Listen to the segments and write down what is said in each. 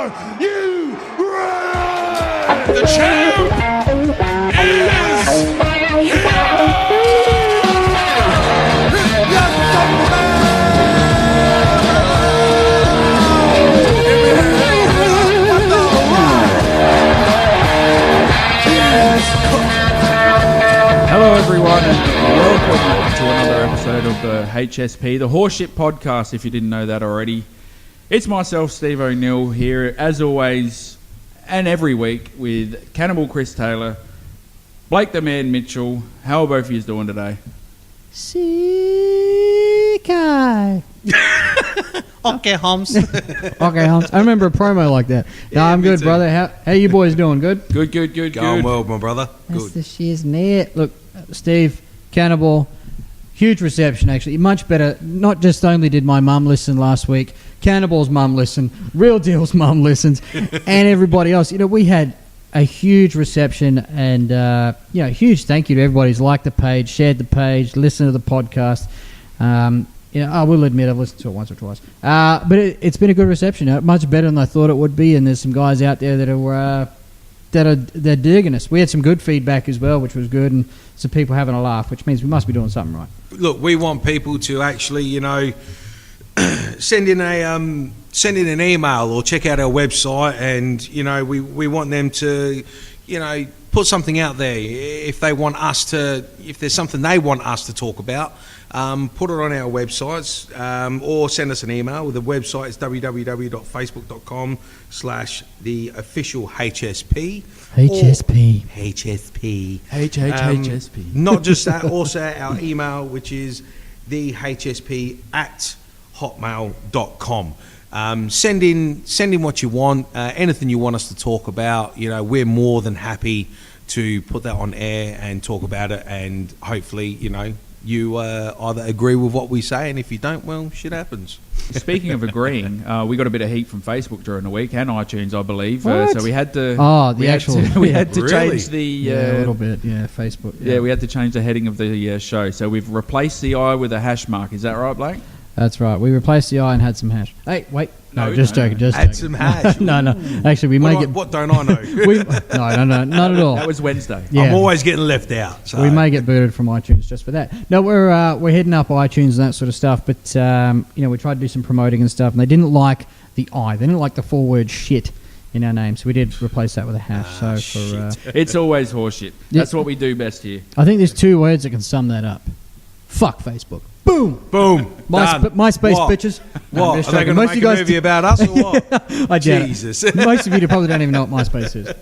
Are you ready? The champ is Hello everyone and welcome to another episode of the HSP, the Horseshit Podcast, if you didn't know that already. It's myself, Steve Oneal, here as always and every week with Cannibal Chris Taylor, Blake the Man Mitchell. How are both of you doing today? Sikai. Okay, Holmes. Okay, Holmes. I remember a promo like that. No, I'm good, brother. How you boys doing? Good? Good. Going well, my brother. That's Good. the shiznit. Look, Steve, Cannibal, huge reception, actually. Much better. Not just only did my mum listen last week, Cannibal's mum listened, Real Deal's mum listens, and everybody else. You know, we had a huge reception and, huge thank you to everybody who's liked the page, shared the page, listened to the podcast. I will admit I've listened to it once or twice. But it's been a good reception. Much better than I thought it would be, and there's some guys out there that are they're digging us. We had some good feedback as well, which was good, and some people having a laugh, which means we must be doing something right. Look, we want people to actually, send in an email or check out our website, and we want them to, put something out there. If there's something they want us to talk about, put it on our websites, or send us an email. The website is www.facebook.com/theofficialhsp. HSP. Not just that, also our email, which is thehsp@hotmail.com. Send in what you want, anything you want us to talk about. We're more than happy to put that on air and talk about it, and hopefully, you either agree with what we say, and if you don't, well, shit happens. Speaking of agreeing, we got a bit of heat from Facebook during the week and iTunes, I believe. What? So we had to. We had to Really? Change the. a little bit. Yeah, Facebook. Yeah, we had to change the heading of the show. So we've replaced the I with a hash mark. Is that right, Blake? That's right. We replaced the I and had some hash. Hey, wait. No, just joking. Add some hash. No. Actually, we may get. What don't I know? No, not at all. That was Wednesday. Yeah. I'm always getting left out. So. We may get booted from iTunes just for that. No, we're heading up iTunes and that sort of stuff, but we tried to do some promoting and stuff, and they didn't like the I. They didn't like the full word shit in our name, so we did replace that with a hash. It's always horseshit. That's what we do best here. I think there's two words that can sum that up. Fuck Facebook. Boom. MySpace, what? bitches. What? Are they going to make a movie about us or what? I doubt Jesus. it. Most of you probably don't even know what MySpace is.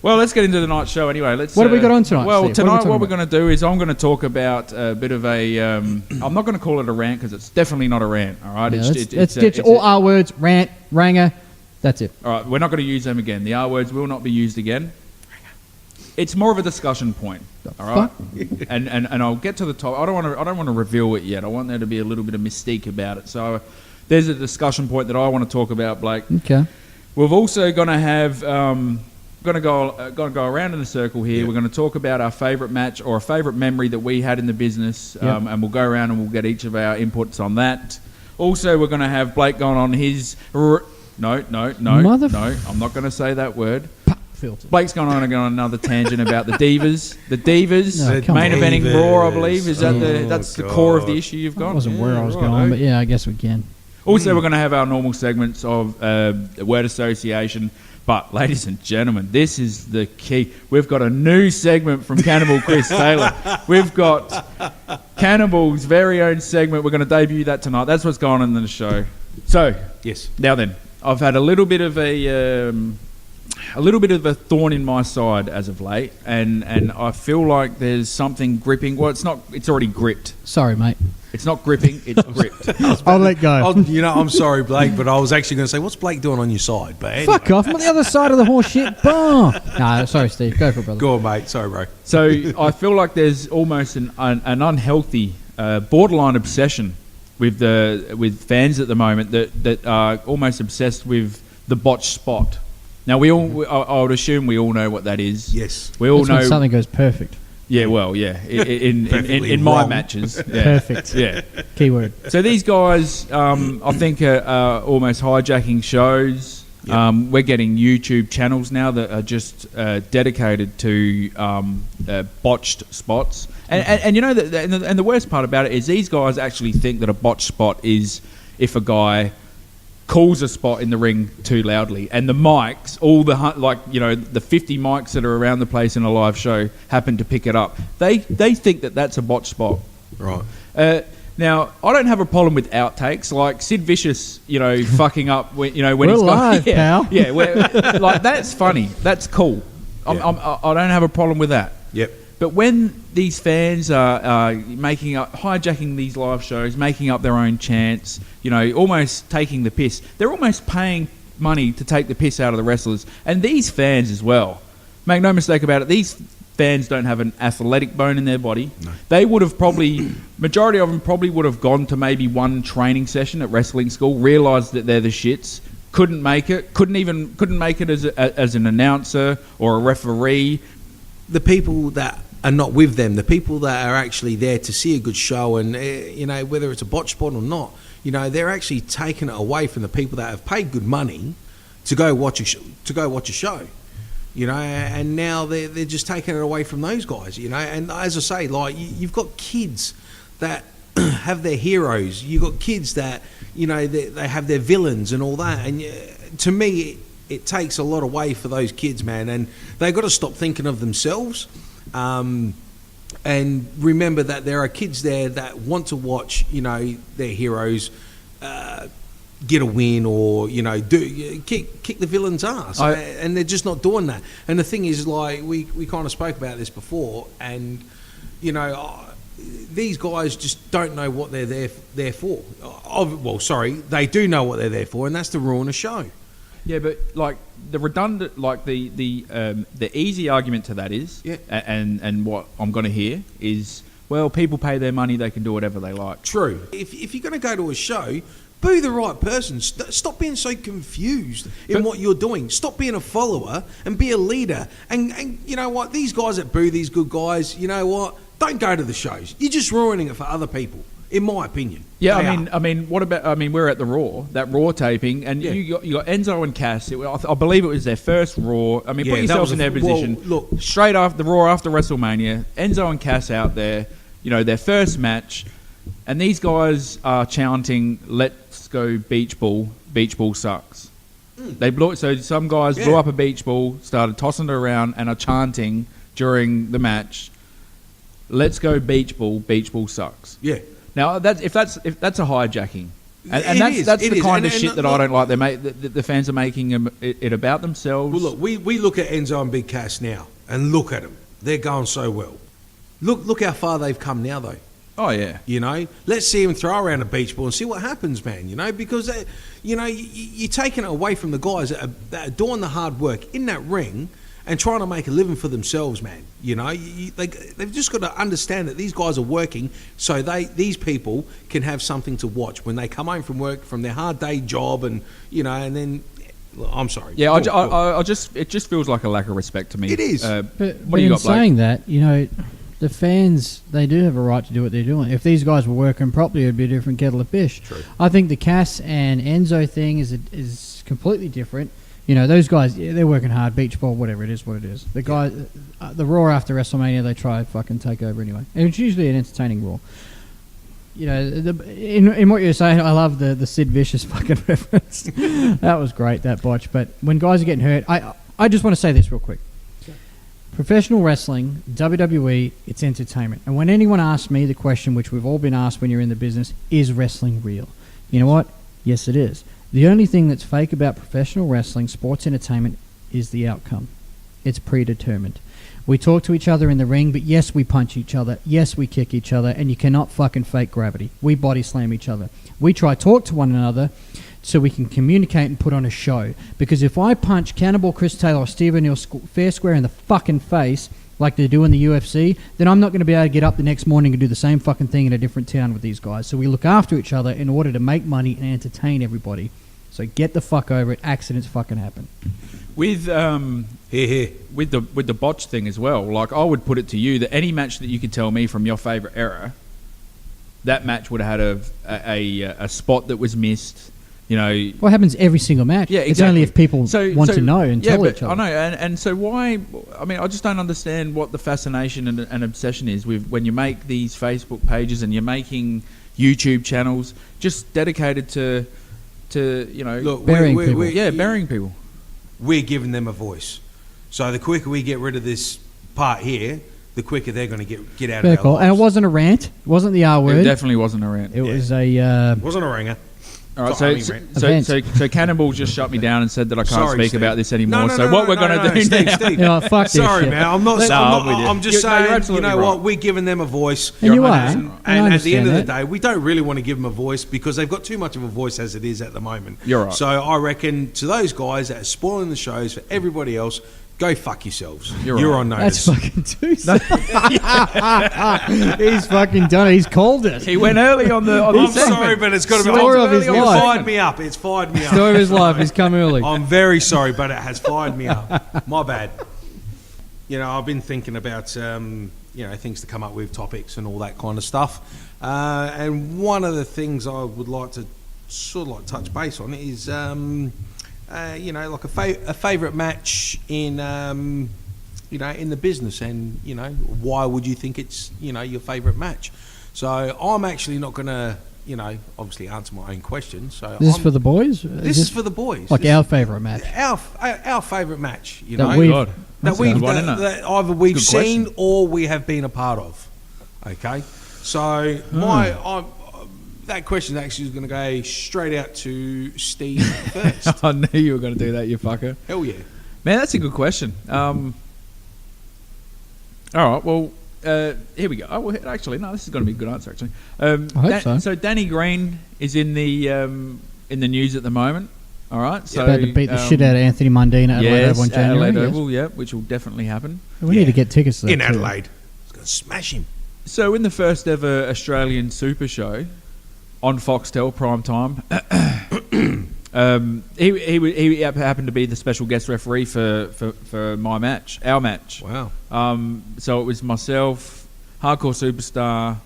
Well, let's get into the night show anyway. What have we got on tonight, Well, Steve? tonight what we're going to do is I'm going to talk about a bit of a... I'm not going to call it a rant because it's definitely not a rant, all right? Yeah, let's ditch all R words, rant, ranger, that's it. All right, we're not going to use them again. The R words will not be used again. It's more of a discussion point, all right? And I'll get to the top. I don't want to reveal it yet. I want there to be a little bit of mystique about it. So there's a discussion point that I want to talk about, Blake. Okay. We're also going to have going to go around in a circle here. Yep. We're going to talk about our favourite match or a favourite memory that we had in the business, and we'll go around and we'll get each of our inputs on that. Also, we're going to have Blake going on his... No, I'm not going to say that word. Filter. Blake's going on another tangent about the divas. The divas, No, main eventing divas. Raw, I believe. Is that that's the core of the issue you've got? That wasn't where I was going, but yeah, I guess we can. Also, we're going to have our normal segments of word association. But, ladies and gentlemen, this is the key. We've got a new segment from Cannibal Chris Taylor. We've got Cannibal's very own segment. We're going to debut that tonight. That's what's going on in the show. So, yes. Now then, I've had a little bit of a thorn in my side as of late, and I feel like there's something gripping. Well, it's not. It's already gripped. Sorry, mate. It's not gripping. It's gripped. I'll let go. I'm sorry, Blake, but I was actually going to say, what's Blake doing on your side? But anyway. Fuck off! I'm on the other side of the horse shit bar. No, sorry, Steve. Go for it, brother. Go on, mate. Sorry, bro. So I feel like there's almost an unhealthy, borderline obsession with fans at the moment that are almost obsessed with the botched spot. Now I would assume we all know what that is. Yes, we all That's know when something goes perfect. Yeah, well, yeah, in my matches, yeah. Perfect. Yeah, keyword. So these guys, I think, are almost hijacking shows. We're getting YouTube channels now that are just dedicated to botched spots. And you know, and the worst part about it is these guys actually think that a botched spot is if a guy calls a spot in the ring too loudly, and the mics, all the the 50 mics that are around the place in a live show happen to pick it up. They think that that's a botched spot. Right. Now, I don't have a problem with outtakes, like Sid Vicious, fucking up when when We're he's live, pal. Yeah, like that's funny, that's cool. I don't have a problem with that. Yep. But when these fans are hijacking these live shows, making up their own chants, almost taking the piss, they're almost paying money to take the piss out of the wrestlers. And these fans as well, make no mistake about it, these fans don't have an athletic bone in their body. No. They would have majority of them probably would have gone to maybe one training session at wrestling school, realised that they're the shits, couldn't make it, couldn't make it as an announcer or a referee. The people that are not with them, the people that are actually there to see a good show, and whether it's a botch spot or not, they're actually taking it away from the people that have paid good money to go watch a show, and now they're just taking it away from those guys, and as I say, like you've got kids that have their heroes, you've got kids that they have their villains and all that, and to me it takes a lot away for those kids, man, and they've got to stop thinking of themselves. And remember that there are kids there that want to watch, their heroes get a win or, kick the villain's ass. And they're just not doing that. And the thing is, like, we kind of spoke about this before, and, these guys just don't know what they're there for. They do know what they're there for, and that's to ruin a show. Yeah, but like the redundant, like the easy argument to that is, and what I'm going to hear is, well, people pay their money, they can do whatever they like. True. If you're going to go to a show, be the right person. Stop being so confused in what you're doing. Stop being a follower and be a leader. And you know what? These guys that boo these good guys, you know what? Don't go to the shows. You're just ruining it for other people, in my opinion. Yeah, I mean, what about? I mean, we're at the Raw taping, and you got Enzo and Cass. I believe it was their first Raw. I mean, put yourself in their position. Well, look, straight after the Raw after WrestleMania, Enzo and Cass out there, their first match, and these guys are chanting, "Let's go beach ball! Beach ball sucks." So some guys blew up a beach ball, started tossing it around, and are chanting during the match, "Let's go beach ball! Beach ball sucks." Yeah. Now, if that's a hijacking, and that's the kind of shit that I don't like. The fans are making it about themselves. Well, look, we look at Enzo and Big Cass now, and look at them. They're going so well. Look how far they've come now, though. Oh yeah. Let's see them throw around a beach ball and see what happens, man. Because you're taking it away from the guys that are doing the hard work in that ring and trying to make a living for themselves, man. They've just got to understand that these guys are working so these people can have something to watch when they come home from work, from their hard day job, and and then I'm sorry. Yeah, it just feels like a lack of respect to me. It is. But in saying that, the fans, they do have a right to do what they're doing. If these guys were working properly, it would be a different kettle of fish. True. I think the Cass and Enzo thing is completely different. Those guys, they're working hard, beach ball, whatever it is, what it is. The guys, the Raw after WrestleMania, they try to fucking take over anyway. And it's usually an entertaining Raw. In what you're saying, I love the Sid Vicious fucking reference. That was great, that botch. But when guys are getting hurt, I just want to say this real quick. Professional wrestling, WWE, it's entertainment. And when anyone asks me the question, which we've all been asked when you're in the business, is wrestling real? You know what? Yes, it is. The only thing that's fake about professional wrestling, sports entertainment, is the outcome. It's predetermined. We talk to each other in the ring, but yes, we punch each other. Yes, we kick each other, and you cannot fucking fake gravity. We body slam each other. We try to talk to one another so we can communicate and put on a show. Because if I punch Cannibal Chris Taylor or Steve Oneal fair square in the fucking face, like they do in the UFC, then I'm not going to be able to get up the next morning and do the same fucking thing in a different town with these guys. So we look after each other in order to make money and entertain everybody. So get the fuck over it. Accidents fucking happen. With the botch thing as well, like I would put it to you that any match that you could tell me from your favourite era, that match would have had a spot that was missed, What happens every single match? Yeah, It's only exactly. if people want to know and tell each other. I know, and so why? I mean, I just don't understand what the fascination and obsession is with when you make these Facebook pages and you're making YouTube channels just dedicated to Look, burying people. burying people. We're giving them a voice. So the quicker we get rid of this part here, the quicker they're going to get out Very of our cool. lives. And it wasn't a rant. It wasn't the R It word. definitely wasn't a rant. It was a... Wasn't a ringer. All right, I mean, so Cannonball just shut me down and said that I can't Sorry, speak Steve. about this anymore. No, so no, what no, we're no, going to no, do Steve, now? Steve. Fuck this Sorry, shit. man. I'm with you. just You're saying, absolutely what? right. We're giving them a voice. And you are. And I at the end of the understand day, we don't really want to give them a voice because they've got too much of a voice as it is at the moment. You're right. So I reckon to those guys that are spoiling the shows for everybody else, go fuck yourselves. You're You're right. on That's notice. fucking too soon. He's fucking done it. He's called it. He went early on the. I'm sorry, but it's got to be. Story of his It's life. fired me up. It's fired me up. Story of his life. He's come early. I'm very sorry, but it has fired me up. My bad. I've been thinking about things to come up with, topics and all that kind of stuff. And one of the things I would like to sort of touch base on is like a favourite match in in the business, and why would you think it's your favourite match? So I'm actually not going to obviously answer my own question. So This is for the boys? this is for the boys. Like This our is favourite match. our favourite match. That we've- God. That That's a good one, that, isn't it? that either we've Good seen question. or we have been a part of. Okay, so that question actually is going to go straight out to Steve first. I knew you were going to do that, you fucker. Hell yeah! Man, that's a good question. All right, well, here we go. Oh, well, actually, no, this is going to be a good answer. Actually, I hope so. So Danny Green is in the news at the moment. All right, so About to beat the shit out of Anthony Mundine at Adelaide yes, Oval in January. Adelaide yes. Oval, yeah, which will definitely happen. We need to get tickets to that In too. Adelaide, it's going to smash him. So in the first ever Australian Super Show on Foxtel prime time, he happened to be the special guest referee for my match, our match. Wow. So it was myself, Hardcore Superstar,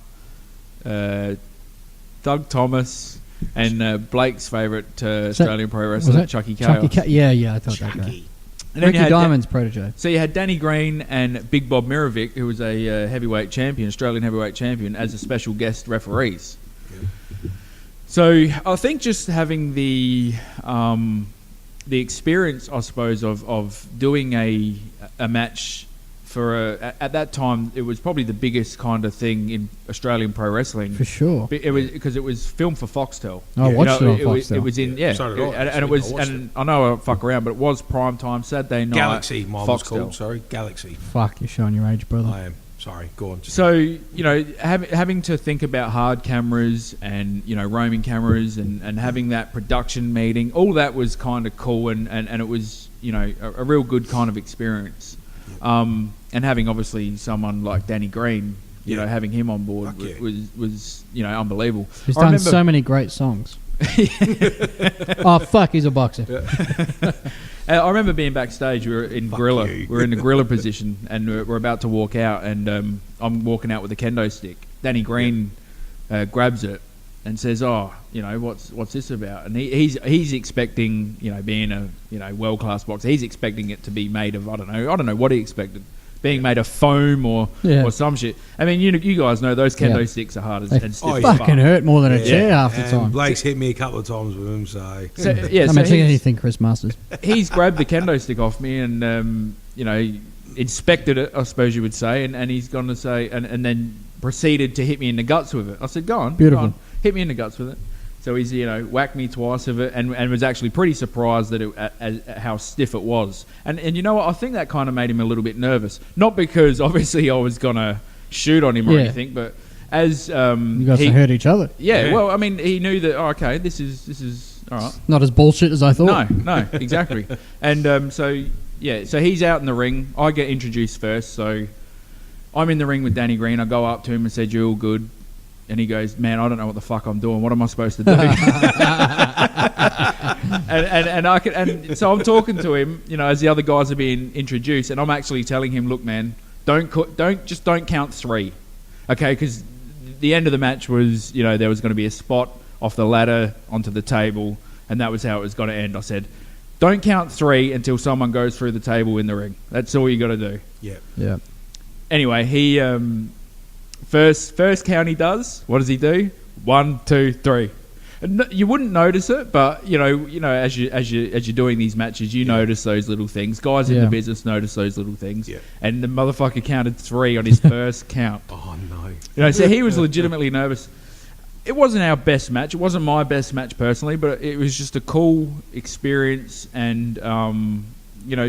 Doug Thomas, and Blake's favourite Australian pro Was wrestler, that Chucky Chaos. Yeah, I thought that guy. Chucky. And then Ricky you had Diamond's protege. So you had Danny Green and Big Bob Mirovic, who was a heavyweight champion, Australian heavyweight champion, as a special guest referees. So I think just having the experience, I suppose, of doing a match for at that time, it was probably the biggest kind of thing in Australian pro wrestling. For sure. It was because it was filmed for Foxtel. I watched it on was- Foxtel. It was in So did I, and it actually. was, I watched and I know I fuck around, but it was prime time Saturday night. Galaxy, mine was Foxtel. called. Sorry, Galaxy. Fuck, you're showing your age, brother. I am. Sorry, go on. So having to think about hard cameras and roaming cameras and having that production meeting, all that was kind of cool and it was a real good kind of experience. And having obviously someone like Danny Green, having him on board Fuck yeah. was unbelievable. He's I done remember- so many great songs. Oh, fuck, he's a boxer. I remember being backstage. We were in Fuck gorilla. you. We were in the gorilla position, and we're about to walk out. And I'm walking out with a kendo stick. Danny Green grabs it and says, "Oh, what's this about?" And he's expecting, being a world class boxer, he's expecting it to be made of I don't know what he expected. Being made of foam or some shit. I mean, you guys know those kendo sticks are hard as They and stiff as fucking fuck. hurt more than a chair half the And time. Blake's hit me a couple of times with him, so... So, I mean, take he's- anything, Chris Masters. he's grabbed the kendo stick off me and inspected it, I suppose you would say, and he's gone to say and then proceeded to hit me in the guts with it. I said, go on, Beautiful. go on, hit me in the guts with it. So he's whacked me twice with it and was actually pretty surprised that at how stiff it was. And you know what, I think that kind of made him a little bit nervous, not because obviously I was gonna shoot on him or Yeah. anything, but as You guys hurt each other. yeah, well, I mean, he knew that. Oh, okay, this is all right. Not as bullshit as I thought. No, exactly. And so he's out in the ring. I get introduced first, so I'm in the ring with Danny Green. I go up to him and said, "You're all good," and he goes, "Man, I don't know what the fuck I'm doing. What am I supposed to do?" and so I'm talking to him, as the other guys are being introduced, and I'm actually telling him, "Look, man, don't count three, okay? Because the end of the match was, there was going to be a spot off the ladder onto the table." and that was how it was going to end. I said, don't count 3 until someone goes through the table in the ring. That's all you got to do. Yeah. Anyway, he first count he does. What does he do? 1, 2, 3. And you wouldn't notice it, but you know, as you're doing these matches, you notice those little things. Guys in the business notice those little things. Yeah. And the motherfucker counted 3 on his first count. Oh no! So he was legitimately nervous. It wasn't our best match. It wasn't my best match personally, but it was just a cool experience and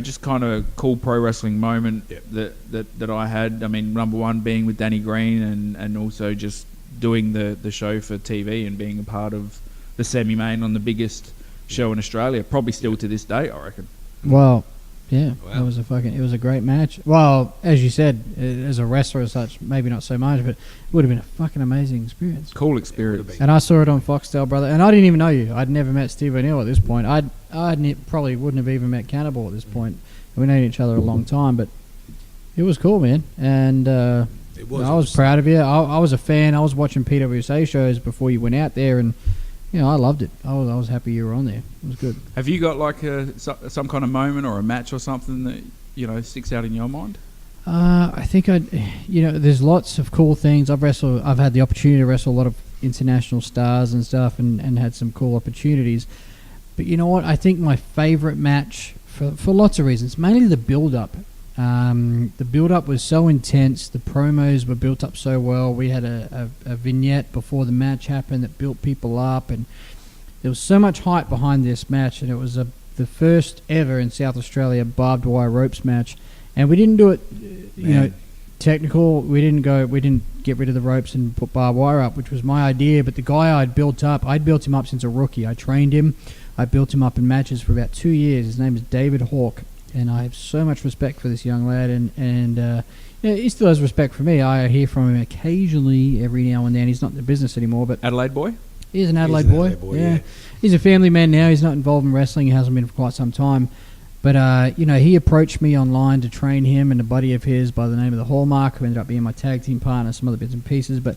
just kind of cool pro wrestling moment that I had. I mean, number one being with Danny Green and also just doing the show for TV and being a part of the semi-main on the biggest show in Australia, probably still to this day, I reckon. Well, yeah, wow. It was a great match. Well, as you said, as a wrestler as such, maybe not so much, but it would have been a fucking amazing experience. Cool experience. And I saw it on Foxtel, brother, and I didn't even know you. I'd never met Steve Oneal at this point. I probably wouldn't have even met Cannibal at this point. We known each other a long time, but it was cool, man. And I was proud of you. I was a fan. I was watching PWSA shows before you went out there, and I loved it. I was happy you were on there. It was good. Have you got like some kind of moment or a match or something that sticks out in your mind? I think there's lots of cool things. I've had the opportunity to wrestle a lot of international stars and stuff, and had some cool opportunities. But you know what? I think my favorite match for lots of reasons, mainly the build-up. The build-up was so intense. The promos were built up so well. We had a vignette before the match happened that built people up, and there was so much hype behind this match. And it was the first ever in South Australia barbed wire ropes match. And we didn't do it, technical. We didn't get rid of the ropes and put barbed wire up, which was my idea. But the guy I'd built him up since a rookie. I trained him. I built him up in matches for about 2 years. His name is David Hawke. And I have so much respect for this young lad, and he still has respect for me. I hear from him occasionally, every now and then. He's not in the business anymore, but Adelaide boy. He's an Adelaide boy. Yeah, he's a family man now. He's not involved in wrestling. He hasn't been for quite some time. But he approached me online to train him and a buddy of his by the name of the Hallmark, who ended up being my tag team partner, some other bits and pieces. But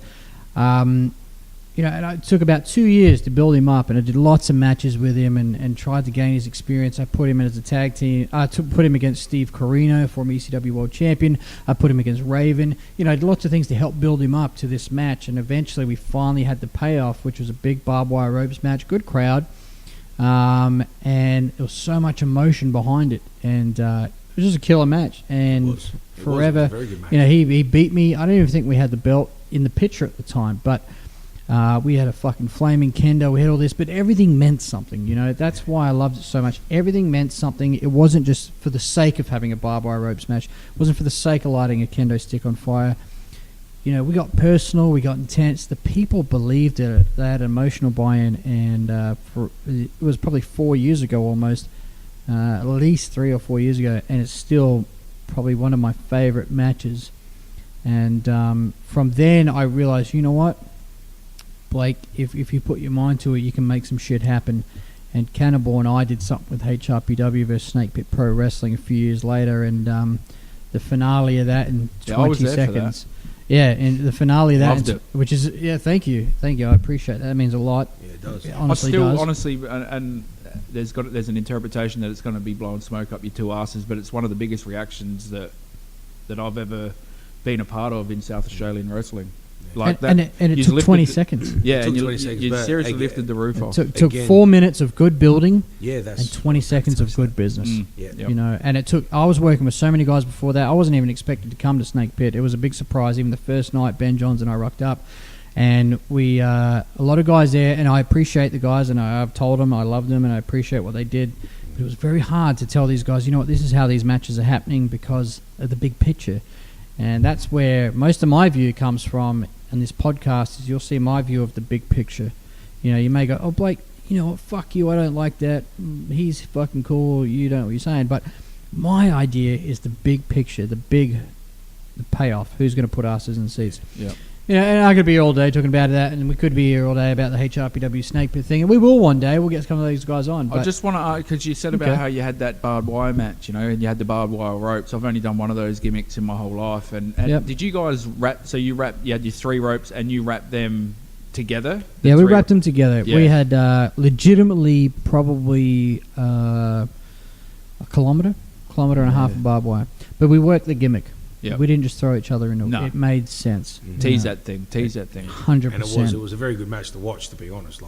and it took about 2 years to build him up, and I did lots of matches with him and tried to gain his experience. I put him in as a tag team. I put him against Steve Corino, former ECW World Champion. I put him against Raven. I did lots of things to help build him up to this match, and eventually we finally had the payoff, which was a big barbed wire ropes match. Good crowd, and there was so much emotion behind it, and it was just a killer match. And forever, a very good match. He beat me. I don't even think we had the belt in the picture at the time, but we had a fucking flaming kendo. We had all this, but everything meant something. That's why I loved it so much. Everything meant something. It wasn't just for the sake of having a barbed wire ropes match. It wasn't for the sake of lighting a kendo stick on fire. We got personal. We got intense. The people believed it. They had emotional buy-in, and it was probably 4 years ago almost, at least 3 or 4 years ago, and it's still probably one of my favorite matches. And from then I realized, you know what, Blake, if you put your mind to it, you can make some shit happen. And Cannibal and I did something with HRPW versus Snake Pit Pro Wrestling a few years later, and the finale of that in 20 seconds. Yeah, and the finale of that, Loved it. which is thank you, I appreciate that. That means a lot. Yeah, it does. It honestly does. Honestly, and there's an interpretation that it's going to be blowing smoke up your two asses, but it's one of the biggest reactions that I've ever been a part of in South Australian wrestling. Like and it took 20 seconds. Yeah, and 20 seconds, you but seriously again, lifted the roof off. It took 4 minutes of good building, that's and 20 seconds of good business. Yeah. Yep. And it took. I was working with so many guys before that. I wasn't even expected to come to Snake Pit. It was a big surprise. Even the first night, Ben Johns and I rocked up, and we a lot of guys there. And I appreciate the guys, and I've told them I love them, and I appreciate what they did. But it was very hard to tell these guys, this is how these matches are happening because of the big picture, and that's where most of my view comes from. And this podcast is you'll see my view of the big picture. You may go, oh, Blake, fuck you, I don't like that. He's fucking cool, you don't know what you're saying. But my idea is the big picture, the payoff. Who's going to put asses in seats? Yeah. And I could be here all day talking about that, and we could be here all day about the HRPW Snake Pit thing, and we will one day. We'll get some of these guys on. I just want to ask, because you said about how you had that barbed wire match, and you had the barbed wire ropes. I've only done one of those gimmicks in my whole life. And Yep. did you guys wrap? So you had your 3 ropes, and you wrapped them together. Yeah, we wrapped them together. Yeah. We had legitimately probably a kilometre and a half of barbed wire. But we worked the gimmick. Yep. We didn't just throw each other into it. No. It made sense. Tease that thing. 100%. And it was a very good match to watch, to be honest.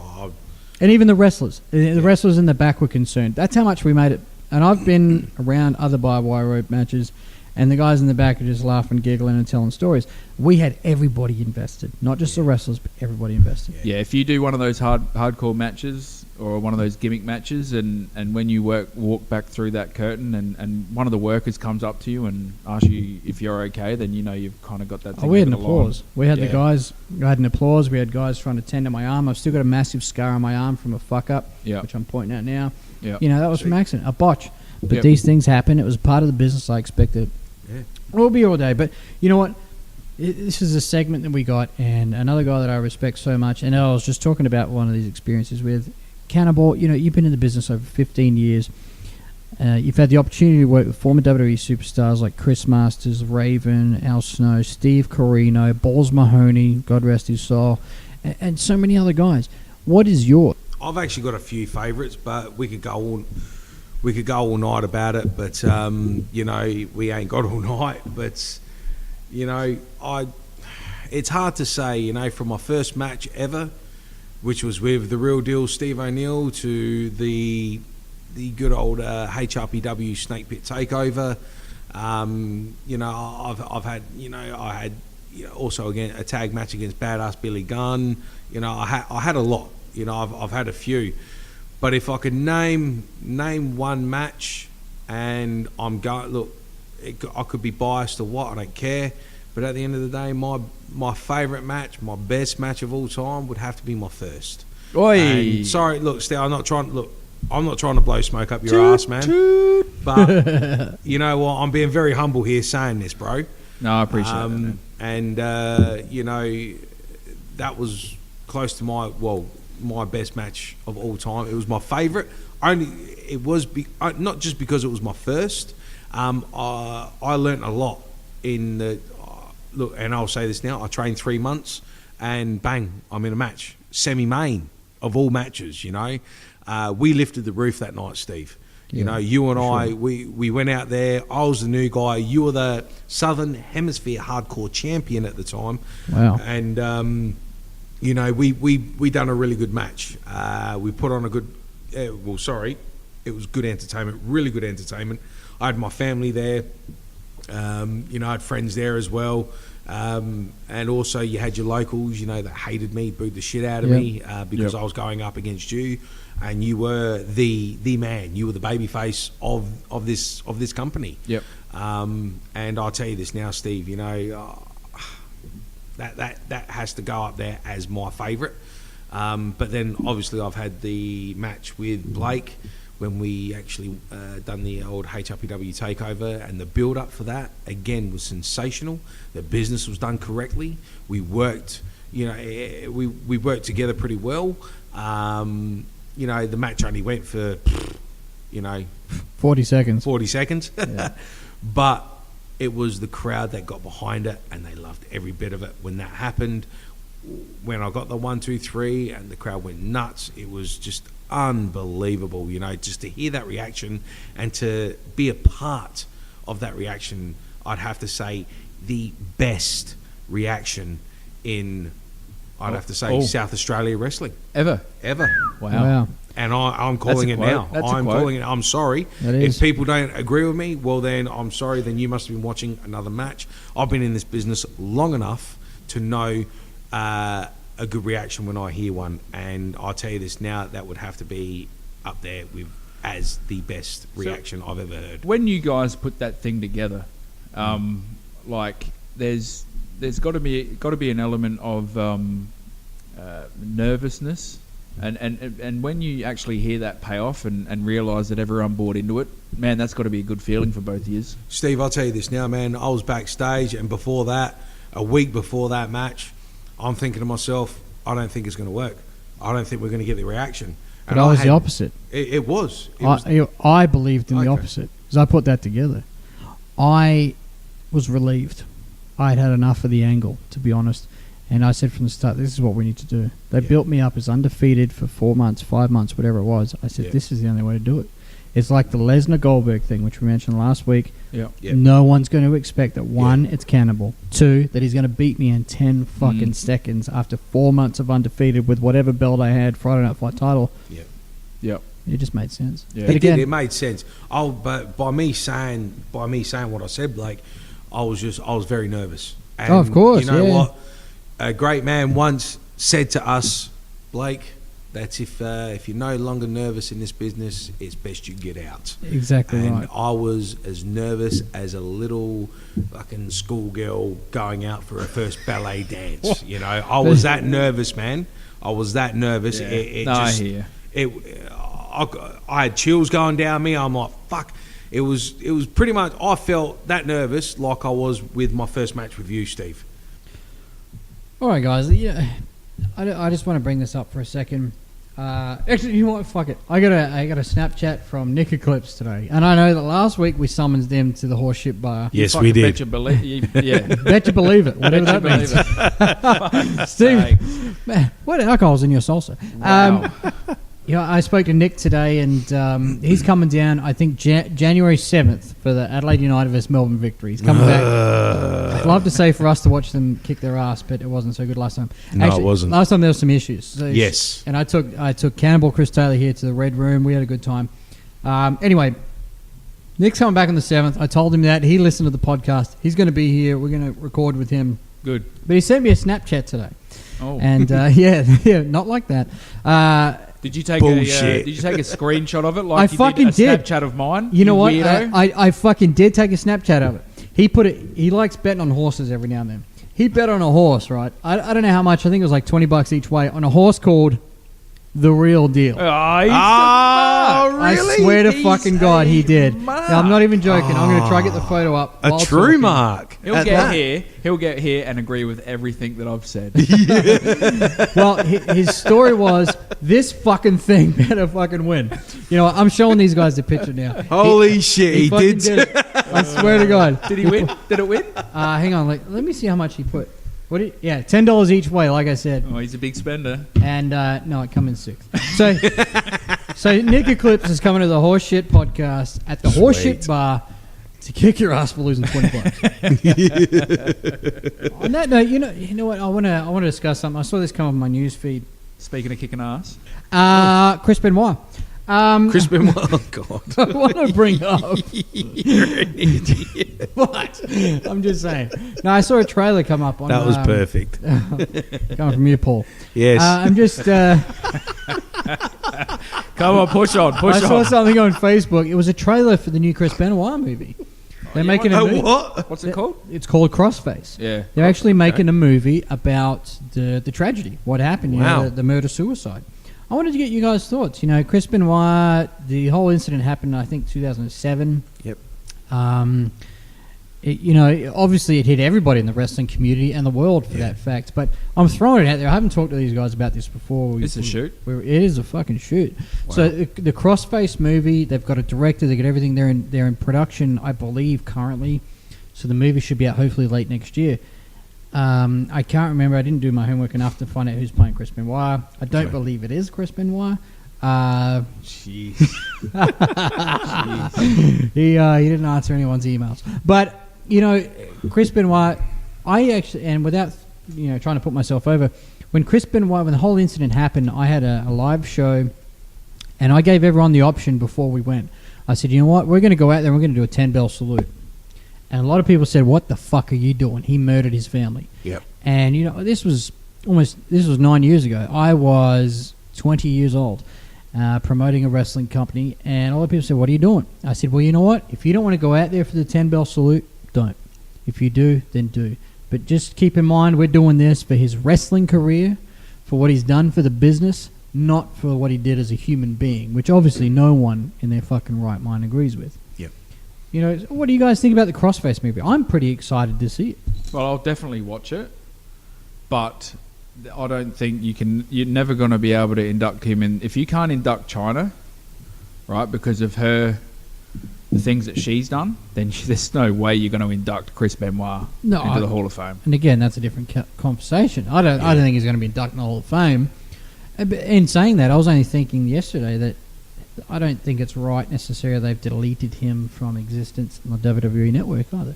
And even the wrestlers. The wrestlers in the back were concerned. That's how much we made it. And I've been around other barbed wire rope matches, and the guys in the back are just laughing, giggling, and telling stories. We had everybody invested. Not just the wrestlers, but everybody invested. Yeah, if you do one of those hardcore matches or one of those gimmick matches, and when you walk back through that curtain and one of the workers comes up to you and asks you if you're okay, then you know you've kind of got that thing. We had an over the applause. line. We had the guys. I had an applause. We had guys trying to tend to my arm. I've still got a massive scar on my arm from a fuck up, which I'm pointing out now. Yeah, you know, that was from accident, a botch. But Yep. these things happen. It was part of the business. I expected. Yeah. We'll be all day. But you know what? This is a segment that we got, and another guy that I respect so much, and I was just talking about one of these experiences with Cannibal. You know, you've been in the business over 15 years. You've had the opportunity to work with former WWE superstars like Chris Masters, Raven, Al Snow, Steve Corino, Balls Mahoney, God rest his soul, and so many other guys. What is yours? I've actually got a few favourites, but we could go all night about it. But you know, we ain't got all night. But you know, it's hard to say. You know, from my first match ever, which was with the real deal Steve Oneal, to the good old HRPW Snake Pit Takeover. You know, I've had, you know, I had, you know, also again a tag match against Badass Billy Gunn. You know, I had a lot. You know, I've had a few, but if I could name one match, and I'm going, look, I could be biased or what, I don't care. But at the end of the day, my favourite match, my best match of all time, would have to be my first. Oi! And sorry, look, Steve, I'm not trying to blow smoke up your ass, man. But you know what? I'm being very humble here saying this, bro. No, I appreciate that, man. And you know, that was close to my best match of all time. It was my favourite. It was not just because it was my first. I learnt a lot in the look, and I'll say this now. I trained 3 months, and bang, I'm in a match, semi-main of all matches. You know, we lifted the roof that night, Steve. You know, you and I, we went out there. I was the new guy. You were the Southern Hemisphere hardcore champion at the time. Wow. And you know, we done a really good match. We put on a good, it was good entertainment, really good entertainment. I had my family there. You know, I had friends there as well. And also you had your locals, you know, that hated me, booed the shit out of me because I was going up against you, and you were the man. You were the baby face of this company. Yep. And I'll tell you this now, Steve, you know, that has to go up there as my favourite. But then obviously I've had the match with Blake when we actually done the old HRPW takeover, and the build up for that again was sensational. The business was done correctly. We worked, you know, we worked together pretty well. You know, the match only went for, you know, 40 seconds. 40 seconds. Yeah. But it was the crowd that got behind it, and they loved every bit of it. When that happened, when I got the 1, 2, 3, and the crowd went nuts, it was just unbelievable. You know, just to hear that reaction and to be a part of that reaction, I'd have to say the best reaction in, I'd have to say, South Australia wrestling Ever. Wow. And I'm calling it now. I'm calling it. I'm sorry. If people don't agree with me, well then I'm sorry. Then you must have been watching another match. I've been in this business long enough to know a good reaction when I hear one, and I'll tell you this now, that would have to be up there with as the best reaction I've ever heard. When you guys put that thing together, like there's got to be an element of nervousness, and when you actually hear that pay off and realise that everyone bought into it, man, that's got to be a good feeling for both of you. Steve, I'll tell you this now, man. I was backstage, and before that, a week before that match, I'm thinking to myself, I don't think it's going to work. I don't think we're going to get the reaction. But I was the opposite. It was. I believed in the opposite, because I put that together. I was relieved. I had had enough of the angle, to be honest. And I said from the start, this is what we need to do. They built me up as undefeated for 4 months, 5 months, whatever it was. I said, this is the only way to do it. It's like the Lesnar-Goldberg thing, which we mentioned last week. Yep. No one's going to expect that, one, it's Cannibal. Two, that he's going to beat me in 10 fucking seconds after 4 months of undefeated with whatever belt I had, Friday Night Fight title. Yep. It just made sense. Yeah. But again, it made sense. But by me saying what I said, Blake, I was very nervous. And of course, you know what? A great man once said to us, Blake, that's if you're no longer nervous in this business, it's best you get out. Exactly and right. I was as nervous as a little fucking schoolgirl going out for her first ballet dance. You know, I was that nervous, man. I was that nervous. Yeah. I hear. I had chills going down me. I'm like, fuck. It was pretty much, I felt that nervous like I was with my first match with you, Steve. All right, guys. Yeah, I just want to bring this up for a second. Actually, you know what? Fuck it. I got a Snapchat from Nick Eclipse today, and I know that last week we summoned them to the Horseshit Bar. Yes, we did. Bet you believe, Bet you believe it. Whatever that means. Steve, man, what alcohol's in your salsa? Wow. I spoke to Nick today, and he's coming down, I think, January 7th for the Adelaide United vs Melbourne victory. He's coming back. I'd love to say for us to watch them kick their ass, but it wasn't so good last time. No, it wasn't. Last time there were some issues. So Yes. And I took Cannibal Chris Taylor here to the Red Room. We had a good time. Anyway, Nick's coming back on the 7th. I told him that. He listened to the podcast. He's going to be here. We're going to record with him. Good. But he sent me a Snapchat today. Oh. And, yeah, not like that. Did you take Bullshit. Did you take a screenshot of it? Like I fucking did. did. Snapchat of mine. You know what? Weirdo? I fucking did take a Snapchat of it. He put it. He likes betting on horses every now and then. He bet on a horse, right? I don't know how much. I think it was like $20 each way on a horse called The Real Deal. I swear to fucking God, he did. Now, I'm not even joking. I'm going to try to get the photo up. A while true talking. mark. He'll get here and agree with everything that I've said. Well, his story was this fucking thing better fucking win. You know, I'm showing these guys the picture now. Holy shit, he fucking did. it. I swear to God. Did he win? Did it win? Hang on, let me see how much he put. $10 each way, like I said. Oh, he's a big spender. And no, it come in sixth. So Nick Eclipse is coming to the Horseshit podcast at the Horseshit Bar to kick your ass for losing $20. On that note, you know what? I want to discuss something. I saw this come up on my news feed. Speaking of kicking ass, Chris Benoit. Chris Benoit, oh God. I want to bring up. What? I'm just saying. No, I saw a trailer come up on. That was perfect. Coming from you, Paul. Yes. I'm just. come on, push on. I saw something on Facebook. It was a trailer for the new Chris Benoit movie. They're making a movie. What? What's it called? It's called Crossface. Yeah. They're actually making a movie about the tragedy, what happened, Wow. the murder-suicide. I wanted to get you guys' thoughts. You know, Chris Benoit, the whole incident happened, I think, 2007. Yep. Obviously it hit everybody in the wrestling community and the world for that fact. But I'm throwing it out there. I haven't talked to these guys about this before. It's a shoot. It is a fucking shoot. Wow. So the Crossface movie, they've got a director. They got everything. They're in production, I believe, currently. So the movie should be out hopefully late next year. I can't remember. I didn't do my homework enough to find out who's playing Chris Benoit. I don't believe it is Chris Benoit. Jeez. He didn't answer anyone's emails. But, Chris Benoit, I actually, and without, trying to put myself over, when the whole incident happened, I had a live show, and I gave everyone the option before we went. I said, you know what, we're going to go out there and we're going to do a 10-bell salute. And a lot of people said, what the fuck are you doing? He murdered his family. Yep. And, this was 9 years ago. I was 20 years old, promoting a wrestling company, and a lot of people said, what are you doing? I said, well, you know what? If you don't want to go out there for the 10-bell salute, don't. If you do, then do. But just keep in mind, we're doing this for his wrestling career, for what he's done for the business, not for what he did as a human being, which obviously no one in their fucking right mind agrees with. Yep. What do you guys think about the Crossface movie? I'm pretty excited to see it. Well, I'll definitely watch it, but I don't think you're never going to be able to induct him in. If you can't induct China, right, because of her the things that she's done, then there's no way you're going to induct Chris Benoit into the Hall of Fame. And again, that's a different conversation. I don't think he's going to be inducted in the Hall of Fame. But in saying that, I was only thinking yesterday that I don't think it's right necessarily they've deleted him from existence on the WWE Network either.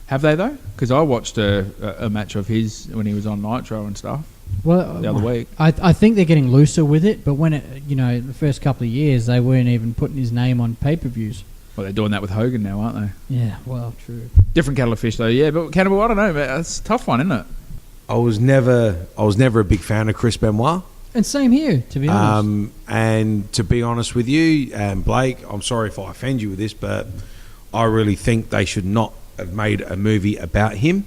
Have they though? Because I watched a match of his when he was on Nitro and stuff. Well, the other week. I think they're getting looser with it, but when the first couple of years they weren't even putting his name on pay-per-views. Well, they're doing that with Hogan now, aren't they? Yeah, well, true. Different kettle of fish though, yeah. But Cannibal, I don't know, man. It's a tough one, isn't it? I was never a big fan of Chris Benoit. And same here, to be honest. And to be honest with you, Blake, I'm sorry if I offend you with this, but I really think they should not have made a movie about him.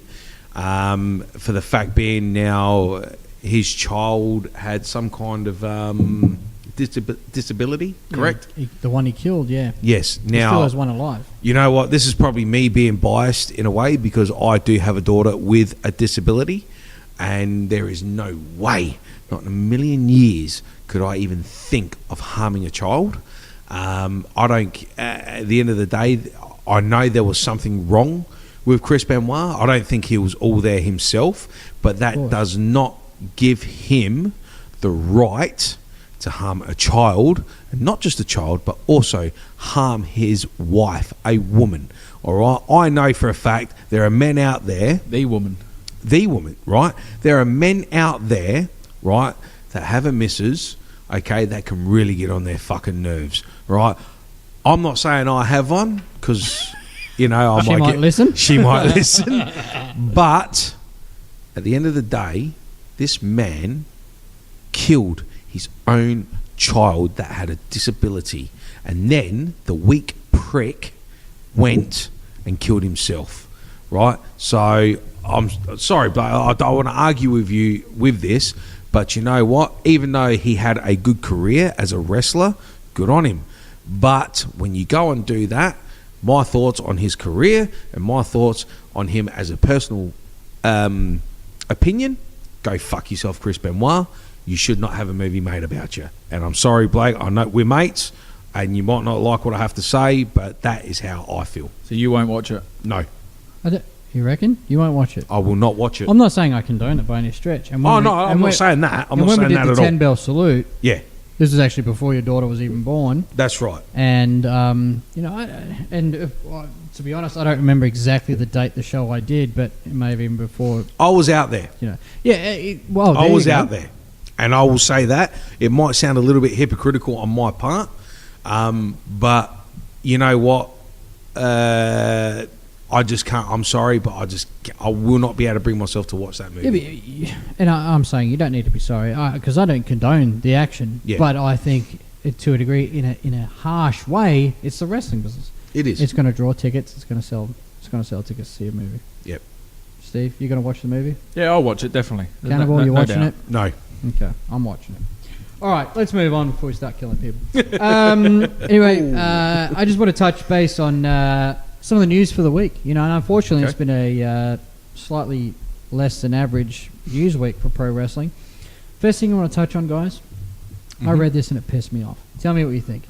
For the fact being now his child had some kind of disability, correct? Yeah, the one he killed, yeah. Yes. He Now, still has one alive. you know what? This is probably me being biased in a way because I do have a daughter with a disability, and there is no way, not in a million years, could I even think of harming a child. I don't. At the end of the day, I know there was something wrong with Chris Benoit. I don't think he was all there himself, but that does not give him the right to harm a child, and not just a child, but also harm his wife, a woman. All right, I know for a fact there are men out there. The woman, right? There are men out there, right, that have a missus, okay, that can really get on their fucking nerves, right? I'm not saying I have one because, I might listen. She might listen, but at the end of the day, this man killed his own child that had a disability, and then the weak prick went and killed himself, right? So I'm sorry, but I don't want to argue with you with this, but you know what? Even though he had a good career as a wrestler, good on him. But when you go and do that, my thoughts on his career and my thoughts on him as a personal opinion, go fuck yourself, Chris Benoit. You should not have a movie made about you. And I'm sorry, Blake, I know we're mates, and you might not like what I have to say, but that is how I feel. So you won't watch it? No. You reckon? You won't watch it? I will not watch it. I'm not saying I condone it by any stretch. And I'm not saying that. I'm not saying that at all. When we did the 10-bell salute, yeah, this was actually before your daughter was even born. That's right. And, to be honest, I don't remember exactly the date the show I did, but it may have been before. I was out there. I was out there. And I will say that. It might sound a little bit hypocritical on my part, but you know what? I just can't. I'm sorry, but I will not be able to bring myself to watch that movie. And I'm saying you don't need to be sorry because I don't condone the action. Yeah. But I think, to a degree, in a harsh way, it's the wrestling business. It is. It's going to draw tickets. It's going to sell tickets to see a movie. Yep. Steve, you going to watch the movie? Yeah, I'll watch it definitely. Cannibal, you watching it? No. Okay, I'm watching it. All right, let's move on before we start killing people. Anyway, I just want to touch base on some of the news for the week. And unfortunately, It's been a slightly less than average news week for pro wrestling. First thing I want to touch on, guys, I read this and it pissed me off. Tell me what you think.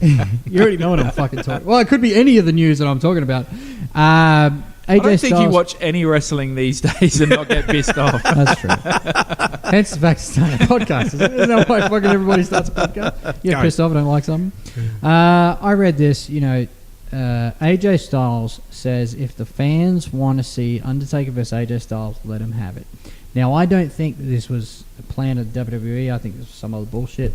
You already know what I'm fucking talking. Well, it could be any of the news that I'm talking about. I don't think you watch any wrestling these days and not get pissed off. That's true. Hence the fact to start a podcast. Isn't that why fucking everybody starts a podcast? You get pissed off and don't like something? I read this, AJ Styles says if the fans want to see Undertaker versus AJ Styles, let him have it. Now, I don't think this was a plan of WWE. I think this was some other bullshit.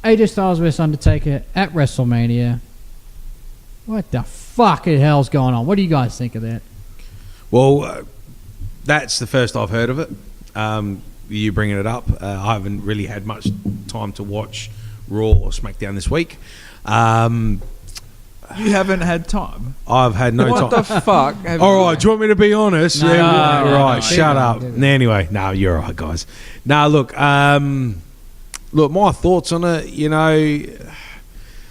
AJ Styles versus Undertaker at WrestleMania. What the fuck the hell's going on? What do you guys think of that? Well, that's the first I've heard of it. You bringing it up. I haven't really had much time to watch Raw or SmackDown this week. You haven't had time? I've had no time. What the fuck? All right, do you want me to be honest? No, right, no, shut up. Anyway, no, you're all right, guys. Now, look, my thoughts on it,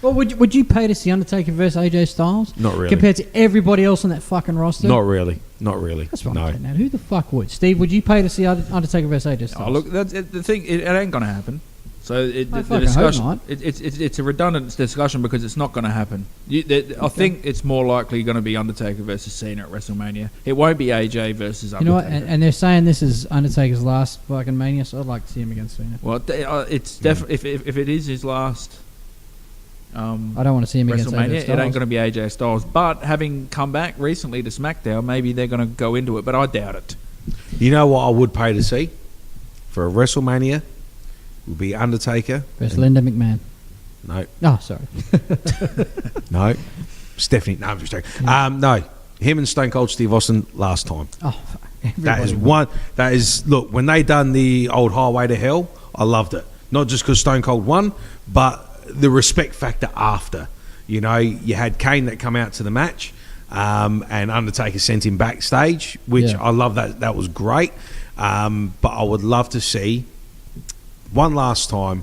Well, would you pay to see Undertaker versus AJ Styles? Not really. Compared to everybody else on that fucking roster? Not really. That's what I'm getting at. Who the fuck would? Steve, would you pay to see Undertaker versus AJ Styles? Oh, look, that's the thing. It ain't going to happen. So I the fucking hope discussion, not. it's a redundant discussion because it's not going to happen. I think it's more likely going to be Undertaker versus Cena at WrestleMania. It won't be AJ versus You know Undertaker. what? And they're saying this is Undertaker's last fucking Mania, so I'd like to see him against Cena. Well, it's definitely if it is his last I don't want to see him against AJ WrestleMania, Styles. it ain't going to be AJ Styles. But having come back recently to SmackDown, maybe they're going to go into it. But I doubt it. You know what I would pay to see for a WrestleMania would be Undertaker. Versus Linda McMahon. No, Oh, sorry. no, Stephanie. No, I'm just joking. No, him and Stone Cold Steve Austin last time. Oh, fuck. That is Everybody one. That is look when they done the old Highway to Hell. I loved it. Not just because Stone Cold won, but the respect factor after. You know, you had Kane that come out to the match, and Undertaker sent him backstage, which Yeah. I love. That was great. But I would love to see one last time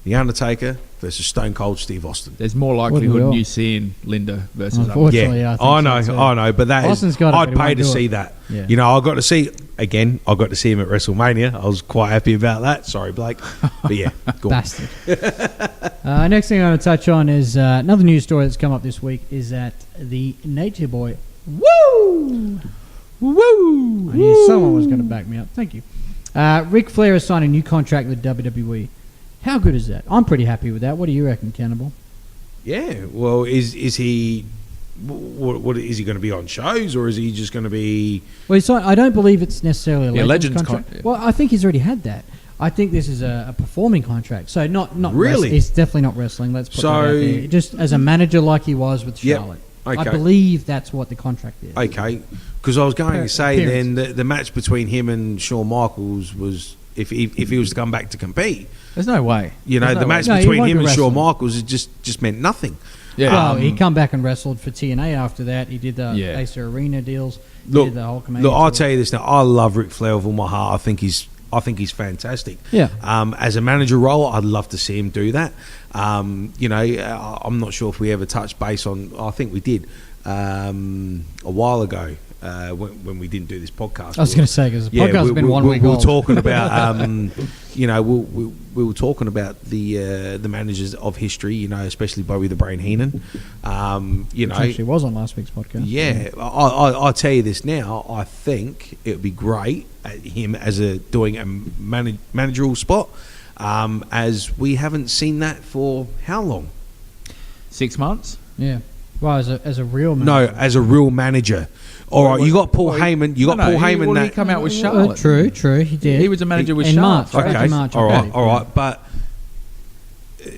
the Undertaker versus Stone Cold Steve Austin. There's more Wouldn't likelihood we all? in you seeing Linda versus Undertaker. Unfortunately, Yeah, I think I so too. know, but that Austin's is. got it, I'd but he pay won't to do see it. that. Yeah. You know, I got to see again. I got to see him at WrestleMania. I was quite happy about that. Sorry, Blake, but yeah, go on. Bastard. Next thing I'm going to touch on is another news story that's come up this week is that the Nature Boy. Woo! Woo! I knew someone was going to back me up. Thank you. Ric Flair has signed a new contract with WWE. How good is that? I'm pretty happy with that. What do you reckon, Cannibal? Yeah. Well, is he? What is he going to be on shows, or is he just going to be? Well, he's signed, I don't believe it's necessarily a Yeah, Legends Legends contract. Well, I think he's already had that. I think this is a performing contract. So not Really? It's definitely not wrestling. Let's put that out So- there. Just as a manager like he was with Yep. Charlotte. Okay. I believe that's what the contract is. Okay, because I was going to say Appearance. then the match between him and Shawn Michaels was if he was to come back to compete, There's no way. you know, There's the no match way. No, he between won't him be and Shawn wrestling. Michaels it just meant nothing. Yeah. Well, he come back and wrestled for TNA after that. He did the Yeah. Acer Arena deals. He Look, did the Hulk I'll tell you this now. I love Ric Flair with all my heart. I think he's fantastic. Yeah. As a manager role, I'd love to see him do that. You know, I'm not sure if we ever touched base on. I think we did a while ago when we didn't do this podcast. I was going to say, because the podcast has been 1 week we were old. talking about, you know, we were talking about the managers of history. You know, especially Bobby the Brain Heenan. You know, Which actually was on last week's podcast. yeah, I'll tell you this now. I think it would be great at him as doing a managerial spot, as we haven't seen that for how long? 6 months. Yeah. Well, as a real No, manager. as a real manager. All right, you got Paul Heyman. You got Paul Heyman. He That come out with Charlotte. True, he did. He was a manager with in Charlotte. March. right? Okay. March, I all right, believe. all right, but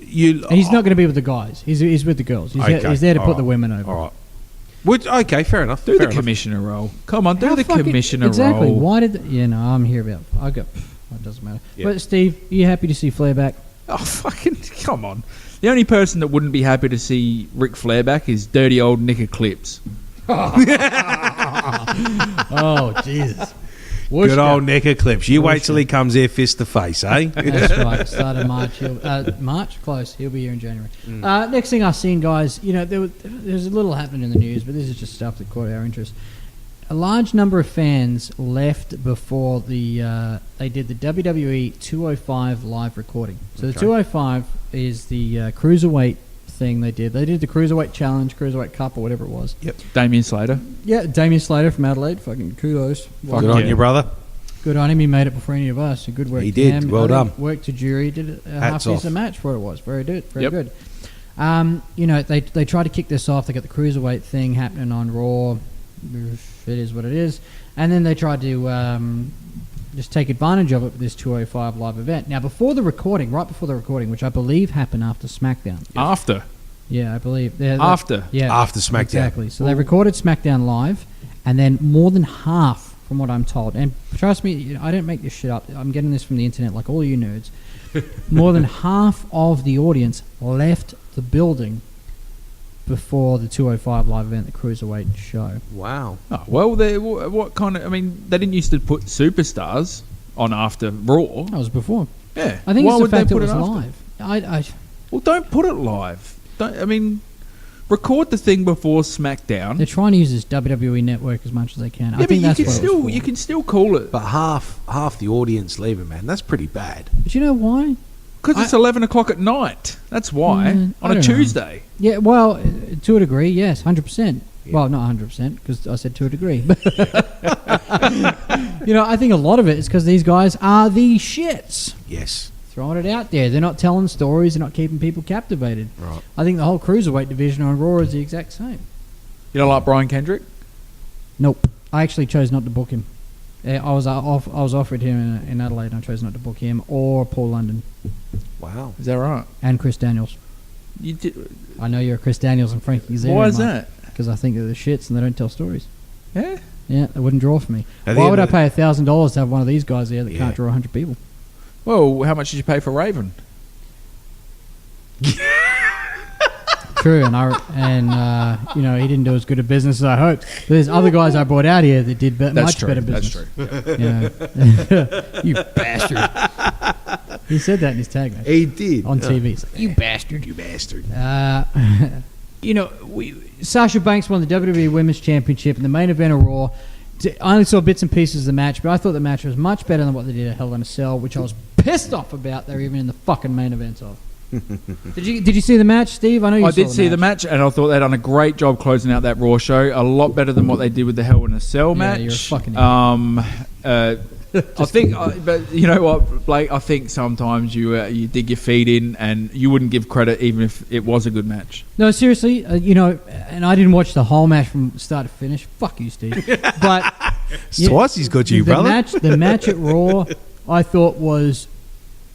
you. He's not going to be with the guys. He's with the girls. He's there to all put right, the women over. All right. Which, okay, fair enough. Do fair the enough. commissioner role. Come on, do How the fucking- commissioner exactly. role. Why did? I'm here about. It doesn't matter. Yeah. But Steve, are you happy to see Flair back? Oh, fucking come on. The only person that wouldn't be happy to see Ric Flair back is dirty old Nick Eclipse. Oh Jesus! Good old Nick Eclipse. You wait till he comes here face to face, eh? That's right. Start of March. March close. He'll be here in January. Next thing I've seen, guys. You know, there's a little happening in the news, but this is just stuff that caught our interest. A large number of fans left before they did the WWE 205 live recording. So the 205 is the cruiserweight thing they did. They did the cruiserweight challenge, cruiserweight cup, or whatever it was. Yep. Damien Slater. Yeah, Damien Slater from Adelaide. Fucking kudos. Fuck Good on yeah. you, brother. Good on him. He made it before any of us. So good work. He to did. him. Well I think done. Worked to jury. Did a half Hats off. decent match for what it was. Very good. Very Yep. good. You know, they tried to kick this off. They got the cruiserweight thing happening on Raw. It is what it is. And then they tried to just take advantage of it with this 205 live event. Now, before the recording, right before the recording, which I believe happened after SmackDown. After. Yeah, I believe. After. Yeah. After SmackDown. Exactly. So they recorded SmackDown live, and then more than half, from what I'm told, and trust me, you know, I don't make this shit up. I'm getting this from the internet like all you nerds. More than half of the audience left the building before the 205 live event, the Cruiserweight show. Wow. Oh, well, what kind of... I mean, they didn't used to put superstars on after Raw. That was before. Yeah. I think Why it's the would they fact it put was after? live. Well, don't put it live. Record the thing before SmackDown. They're trying to use this WWE network as much as they can. Yeah, I but think you that's can what it was still for. you can still call it But half the audience leaving, man. That's pretty bad. But you know why? Because it's 11 o'clock at night. That's why. I On a don't know. Tuesday. Yeah, well, to a degree, yes, 100%. Well, not 100% because I said to a degree. I think a lot of it is because these guys are the shits. Yes. Throwing it out there. They're not telling stories. They're not keeping people captivated. Right. I think the whole cruiserweight division on Raw is the exact same. You don't like Brian Kendrick? Nope. I actually chose not to book him. I was offered him in Adelaide, and I chose not to book him or Paul London Wow. Is that right? and Chris Daniels. You did. I know you're a Chris Daniels and Frankie Kazarian. Why is that? Because I think they're the shits and they don't tell stories. Yeah. Yeah, they wouldn't draw for me. At the Why end would I of pay $1,000 to have one of these guys there that Yeah. can't draw 100 people? Well, how much did you pay for Raven? True, and he didn't do as good a business as I hoped. But there's other guys I brought out here that did much true. better That's business. true. Yeah. You bastard. He said that in his tag match He did. on TV. He's like, you bastard. You bastard. Sasha Banks won the WWE Women's Championship in the main event of Raw. I only saw bits and pieces of the match, but I thought the match was much better than what they did at Hell in a Cell, which I was pissed off about. They were even in the fucking main event of. Did you see the match, Steve? I know you I saw did see the match, and I thought they'd done a great job closing out that Raw show. A lot better than what they did with the Hell in a Cell Yeah, match. you're a fucking idiot. I think, but you know what, Blake? I think sometimes you dig your feet in, and you wouldn't give credit even if it was a good match. No, seriously, and I didn't watch the whole match from start to finish. Fuck you, Steve. But Twice he's got you, brother. The match at Raw, I thought was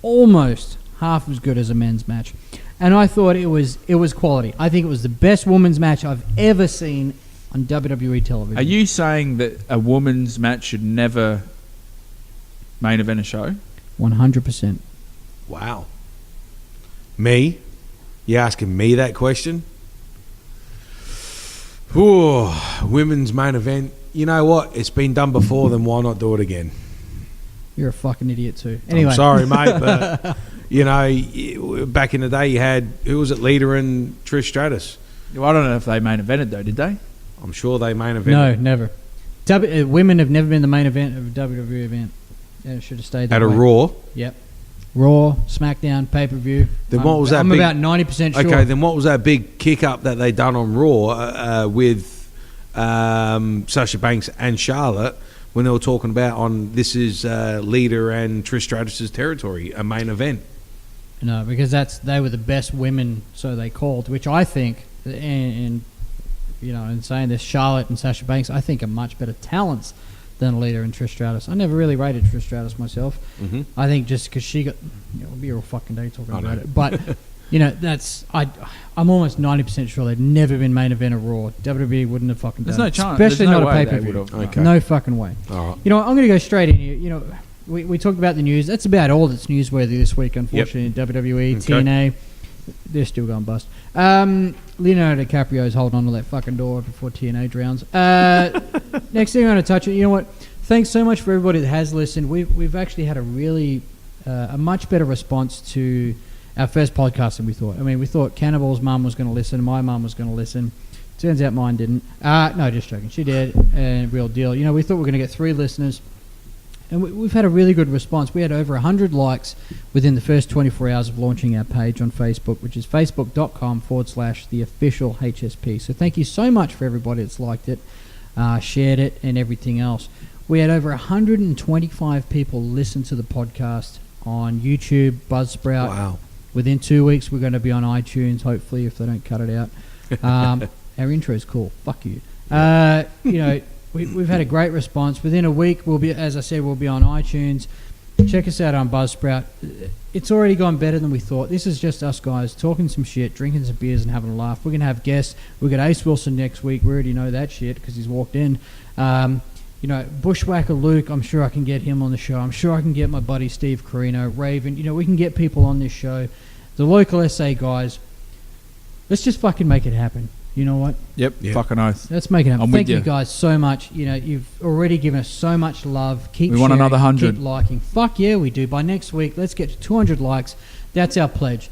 almost half as good as a men's match, and I thought it was quality. I think it was the best women's match I've ever seen on WWE television. Are you saying that a woman's match should never main event a show? 100%. Wow. Me? You asking me that question? Ooh, women's main event. You know what? It's been done before, then why not do it again? You're a fucking idiot too. Anyway, I'm sorry, mate, but back in the day, you had who was it, Lita and Trish Stratus. Well, I don't know if they main evented though, did they? I'm sure they main no, event never. Women have never been the main event of a WWE event. Yeah, it should have stayed that at a way. Raw. Yep. Raw, SmackDown, pay-per-view. Then what was that I'm big- about 90% sure. Okay, then what was that big kick up that they done on Raw with Sasha Banks and Charlotte when they were talking about this is Lita and Trish Stratus' territory, a main event? No, because they were the best women, so they called, which I think, and in saying this, Charlotte and Sasha Banks, I think are much better talents than Lita and Trish Stratus. I never really rated Trish Stratus myself. Mm-hmm. I think just because she got, it'll be a fucking day talking I about know. it. But I'm almost 90% sure they've never been main event of Raw. WWE wouldn't have fucking There's done no it. chance. Especially There's no not a way they pay-per-view. would've. Okay. No fucking way. All right. I'm going to go straight in here. We talked about the news. That's about all that's newsworthy this week, unfortunately, in WWE, Okay. TNA. They're still going bust. Leonardo DiCaprio's holding on to that fucking door before TNA drowns. Next thing I'm going to touch on, you know what? Thanks so much for everybody that has listened. We've actually had a much better response to our first podcast than we thought. I mean, we thought Cannibal's mum was going to listen, my mum was going to listen. Turns out mine didn't. No, just joking. She did, and real deal. We thought we were going to get 3 listeners. And we've had a really good response. We had over 100 likes within the first 24 hours of launching our page on Facebook, which is facebook.com/theofficial HSP. So thank you so much for everybody that's liked it, shared it, and everything else. We had over 125 people listen to the podcast on YouTube, Buzzsprout. Wow. Within 2 weeks, we're going to be on iTunes, hopefully, if they don't cut it out. Our intro is cool. Fuck you. We've had a great response. Within a week, we'll be on iTunes. Check us out on Buzzsprout. It's already gone better than we thought. This is just us guys talking some shit, drinking some beers, and having a laugh. We're going to have guests. We've got Ace Wilson next week. We already know that shit because he's walked in. Bushwhacker Luke, I'm sure I can get him on the show. I'm sure I can get my buddy Steve Carino, Raven. We can get people on this show. The local SA guys. Let's just fucking make it happen. You know what? Yep. Fucking oath. Let's make it happen. I'm Thank with you you. guys so much. You've already given us so much love. Keep We want sharing, another 100. Keep liking. Fuck yeah, we do. By next week, let's get to 200 likes. That's our pledge.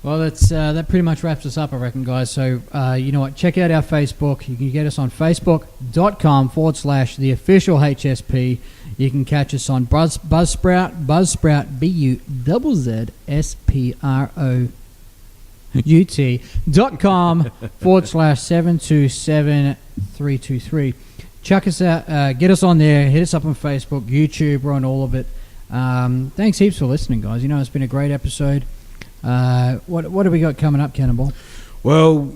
Well, that pretty much wraps us up, I reckon, guys. So, you know what? Check out our Facebook. You can get us on facebook.com/theofficial HSP. You can catch us on Buzzsprout, Buzzsprout.com/727-323. Chuck us out, get us on there, hit us up on Facebook, YouTube, we're on all of it. Thanks heaps for listening, guys. You know, it's been a great episode. What have we got coming up, Cannonball? Well,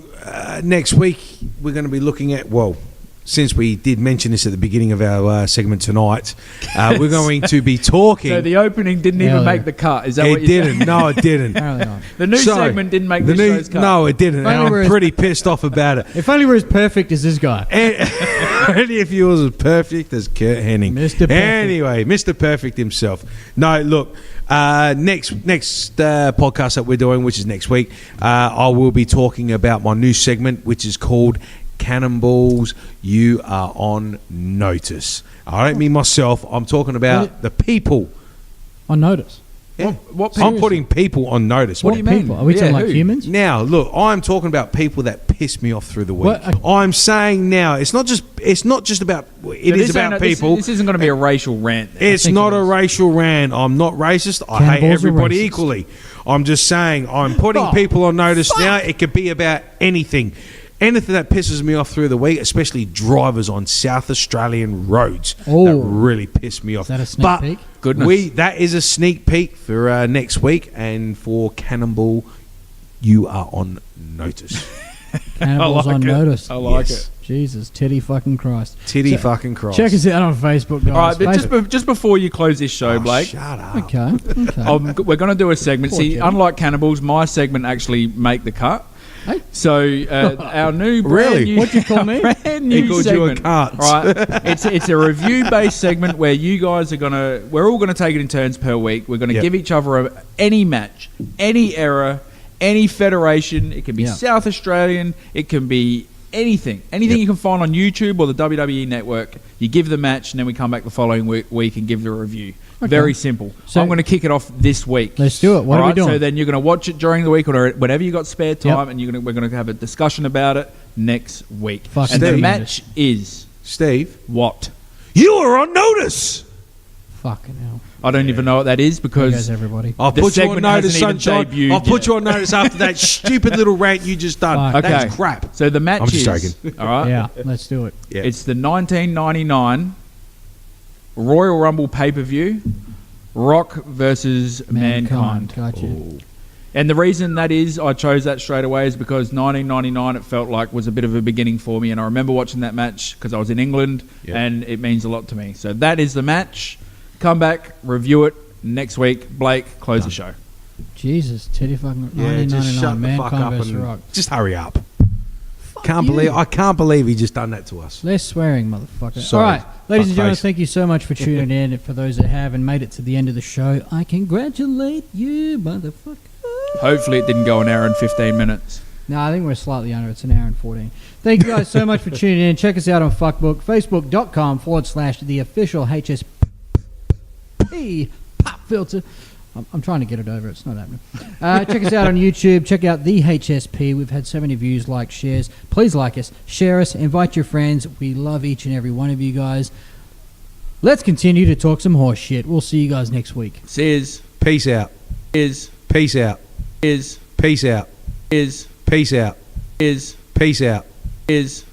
next week we're going to be looking at, since we did mention this at the beginning of our segment tonight, we're going to be talking. So the opening didn't even make the cut. Is that what it you didn't? said? No, it didn't. Apparently not. The new segment didn't make the show's cut. No, it didn't. And I'm pretty pissed off about it. If only we're as perfect as this guy. Only if he was as perfect as Kurt Hennig. Mr. Perfect. Anyway, Mr. Perfect himself. No, look, next podcast that we're doing, which is next week, I will be talking about my new segment, which is called Cannonballs, You Are On Notice. I don't mean myself. I'm talking about the people. On notice. Yeah. What I'm putting people on notice. What do you mean? People? Are we talking like who? humans? Now, look, I'm talking about people that piss me off through the week. What? I'm saying now, it's not just about. It is about people. This isn't going to be a racial rant. It's not a racial rant. I'm not racist. I hate Cannibals are everybody racist. equally. I'm just saying I'm putting people on notice now. It could be about anything. Anything that pisses me off through the week, especially drivers on South Australian roads, that really piss me off. Is that a sneak peek? Goodness. That is a sneak peek for next week, and for Cannonball, you are on notice. Cannibals on notice. I like Yes. it. Jesus, titty fucking Christ. Titty fucking Christ. Check us out on Facebook, guys. All right, but just before you close this show, Blake, Shut up. Okay. we're going to do a segment. Poor See, Jimmy. unlike Cannibals, my segment actually make the cut. Hey. So our new brand Really? new, What'd you call me? brand new He called you a segment. cunt. Right, it's a review based segment where you guys we're all gonna take it in turns per week. We're gonna Yep. give each other any match, any era, any federation. It can be Yeah. South Australian. It can be anything Yep. you can find on YouTube or the WWE Network. You give the match, and then we come back the following week and give the review. Okay. Very simple. So- I'm going to kick it off this week. Let's do it. What are we Alright, doing? So then you're going to watch it during the week or whenever you got spare time, and we're going to have a discussion about it next week. Fucking And the Steve. match is Steve, what? you are on notice. Fucking hell. I don't even know what that is There because goes everybody. I'll The put you on segment notice, hasn't even sunshine. debuted I'll put yet. you on notice after that stupid little rant you just done. Fuck. That's Okay. crap. So the match I'm just is joking. all right. Yeah, let's do it. Yeah. It's the 1999 Royal Rumble pay-per-view, Rock versus Mankind. Gotcha. And the reason that is I chose that straight away is because 1999 it felt like was a bit of a beginning for me, and I remember watching that match because I was in England, Yeah. and it means a lot to me. So that is the match. Come back, review it next week. Blake, close the show. Jesus, titty fucking Yeah, just 1999, shut the fuck Mankind up versus and Rock. just hurry up. you. I can't believe he just done that to us. Less swearing, motherfucker. Sorry. All right, ladies and gentlemen, Fuckface. thank you so much for tuning in. And for those that have and made it to the end of the show, I congratulate you, motherfucker. Hopefully it didn't go an hour and 15 minutes. No, I think we're slightly under. It's an hour and 14. Thank you guys so much for tuning in. Check us out on Fuckbook, facebook.com/the official HSP pop filter. I'm trying to get it over. It's not happening. Check us out on YouTube. Check out the HSP. We've had so many views, likes, shares. Please like us, share us, invite your friends. We love each and every one of you guys. Let's continue to talk some horse shit. We'll see you guys next week. Says, Peace out. is, Peace out. is, Peace out. is, Peace out. is, Peace out. is.